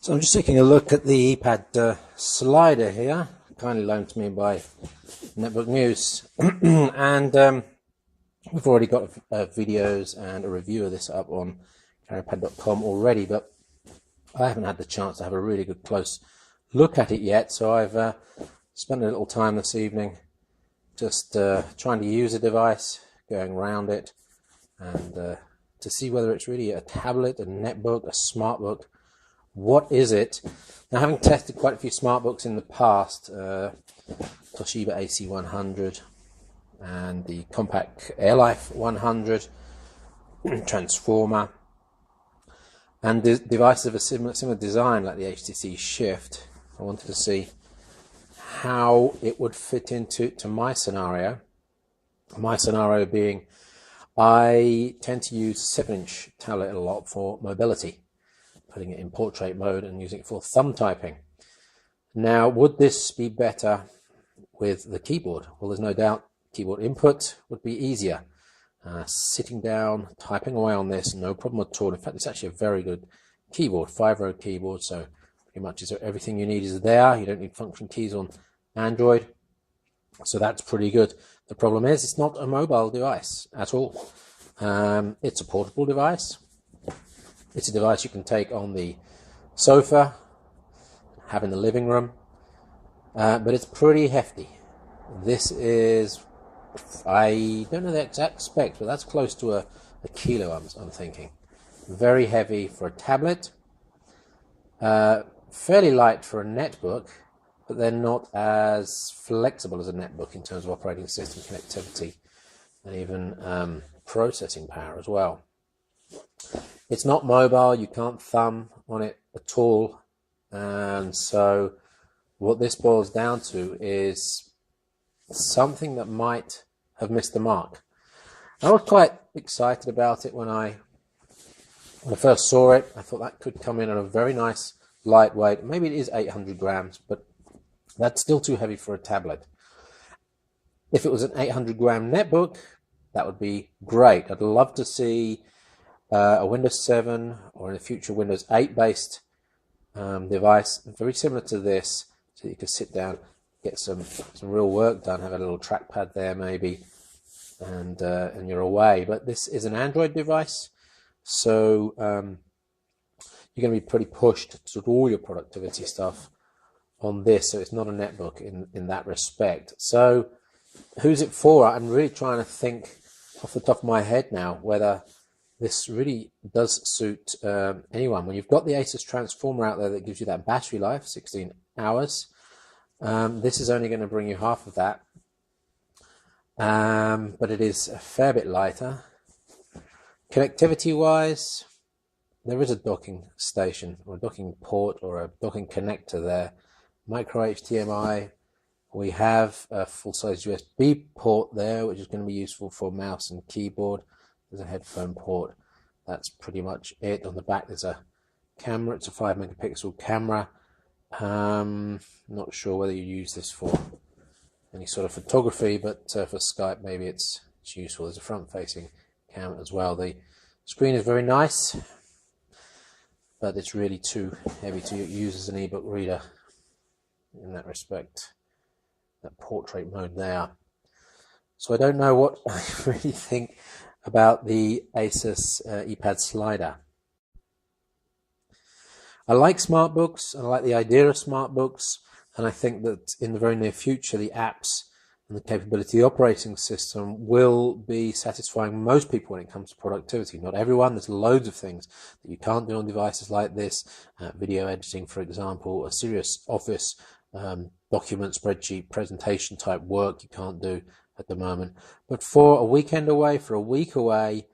So I'm just taking a look at the ePad slider here, kindly loaned to me by Netbook News. And we've already got videos and a review of this up on carrypad.com already, but I haven't had the chance to have a really good close look at it yet. So I've spent a little time this evening just trying to use the device, going around it, and to see whether it's really a tablet, a netbook, a smartbook. What is it? Now, having tested quite a few smartbooks in the past, Toshiba AC100 and the Compaq AirLife 100, Transformer, and devices of a similar design like the HTC Shift, I wanted to see how it would fit into my scenario. My scenario being, I tend to use a 7-inch tablet a lot for mobility, putting it in portrait mode and using it for thumb typing. Now, would this be better with the keyboard? Well, there's no doubt keyboard input would be easier. Sitting down, typing away on this, no problem at all. In fact, it's actually a very good keyboard, 5-row keyboard, so pretty much everything you need is there. You don't need function keys on Android, so that's pretty good. The problem is it's not a mobile device at all. It's a portable device. It's a device you can take on the sofa, have in the living room, but it's pretty hefty. This is, I don't know the exact specs, but that's close to a kilo, I'm thinking. Very heavy for a tablet, fairly light for a netbook, but they're not as flexible as a netbook in terms of operating system connectivity and even processing power as well. It's not mobile, you can't thumb on it at all, and so what this boils down to is something that might have missed the mark. I was quite excited about it when I first saw it. I thought that could come in at a very nice lightweight. Maybe it is 800 grams, but that's still too heavy for a tablet. If it was an 800 gram netbook, that would be great. I'd love to see a Windows 7 or in the future Windows 8 based device, very similar to this, so you can sit down, get some real work done, have a little trackpad there maybe, and you're away. But this is an Android device, so you're going to be pretty pushed to do all your productivity stuff on this, so it's not a netbook in that respect. So who's it for? I'm really trying to think off the top of my head now whether this really does suit anyone. When you've got the Asus Transformer out there that gives you that battery life, 16 hours, this is only going to bring you half of that, but it is a fair bit lighter. Connectivity wise, there is a docking station or a docking port or a docking connector there. Micro HDMI. We have a full-size USB port there, which is going to be useful for mouse and keyboard. There's a headphone port. That's pretty much it. On the back there's a camera. It's a 5-megapixel camera. Not sure whether you use this for any sort of photography, but for Skype maybe it's useful. There's a front-facing camera as well. The screen is very nice, but it's really too heavy to use as an ebook reader in that respect. That portrait mode there. So I don't know what I really think about the Asus ePad slider. I like smart books, and I like the idea of smart books, and I think that in the very near future the apps and the capability of the operating system will be satisfying most people when it comes to productivity. Not everyone. There's loads of things that you can't do on devices like this. Video editing, for example, a serious office document, spreadsheet, presentation type work you can't do at the moment. But for a weekend away, for a week away,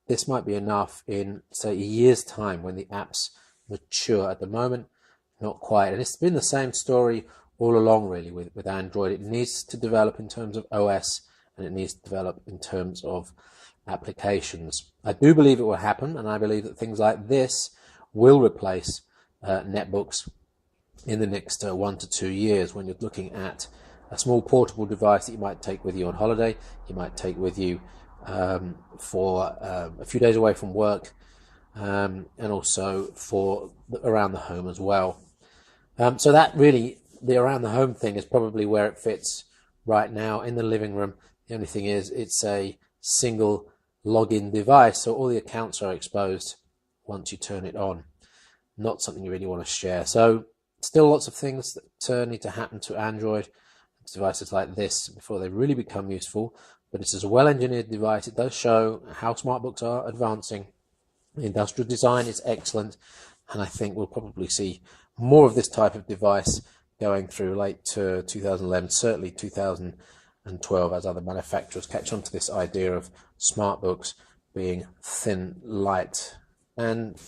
this might be enough in, say, a year's time when the apps mature. At the moment, not quite. And it's been the same story all along, really, with Android. It needs to develop in terms of OS, and it needs to develop in terms of applications. I do believe it will happen, and I believe that things like this will replace netbooks in the next 1 to 2 years, when you're looking at a small portable device that you might take with you on holiday, you might take with you for a few days away from work, and also for around the home as well. So that really, the around the home thing is probably where it fits right now in the living room. The only thing is it's a single login device, so all the accounts are exposed once you turn it on. Not something you really want to share. So still lots of things that need to happen to Android devices like this before they really become useful, but this is a well-engineered device. It does show how smartbooks are advancing. The industrial design is excellent, and I think we'll probably see more of this type of device going through late 2011, certainly 2012, as other manufacturers catch on to this idea of smartbooks being thin, light, and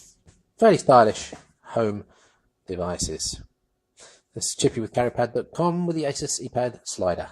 fairly stylish home devices. This is Chippy with CarryPad.com with the Asus Eee slider.